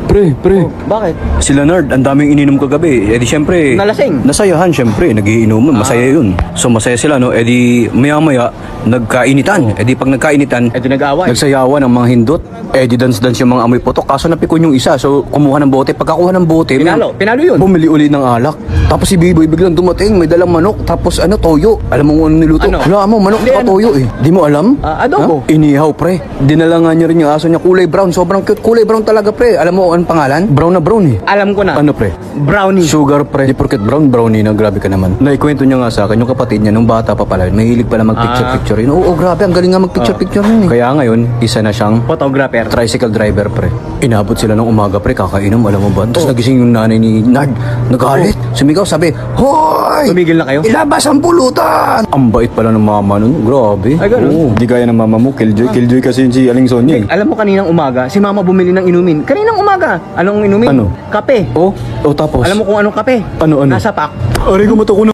Pre. Bakit? Sila Nard, ang daming ininom kagabi. Eh di syempre, Nalasing? nasayahan syempre, nagiinuman, masaya yun. So masaya sila, no? Eh di maya-maya, nagkainitan. Eh di pag nagkainitan, Ito nag-aaway. nagsayawan ng mga hindot. Eh di dance-dance yung mga amoy putok. Kaso napikon yung isa, so kumuha ng bote. Pagkakuha ng bote, Pinalo yun. bumili uli ng alak. Tapos si Biboy biglang dumating, may dalang manok. Tapos toyo. Alam mo kung ano niluto? Ano? Wala mo, manok Hindi, na toyo eh. Di mo alam? Adobo. Ha? Inihaw pre. Dinala nga niya rin yung aso niya, kulay brown. Sobrang cute, kulay brown talaga pre. Alam mo anong pangalan? Brown na brown eh. Alam ko na. Ano pre? Brownie. Sugar pre. Di porket brown, brownie na, grabe ka naman. Naikwento niya nga sa akin, yung kapatid niya, nung bata pa pala, mahilig pala mag-picture-picture yun. Oo, grabe, ang galing nga mag-picture-picture yun eh. Kaya ngayon, isa na siyang Photographer. tricycle driver pre. Inabot sila ng umaga pre, kakainom, alam mo ba? Tapos nagising yung nanay ni Nard, nagalit. Sumigaw, sabi, Hoy! Tumigil na kayo? Ilabas ang pulutan! Ang bait pala ng mama nun, grabe. Ay, ganun? Oo, di kaya ng mama mo, Killjoy. Killjoy kasi si Aling Sonia eh. Alam mo kaninang umaga, si mama bumili ng inumin. Kaninang umaga, anong inumin? Ano? Kape. Oh, tapos? Alam mo kung anong kape? Ano? Nasa pack. Aray ko, mata ko na.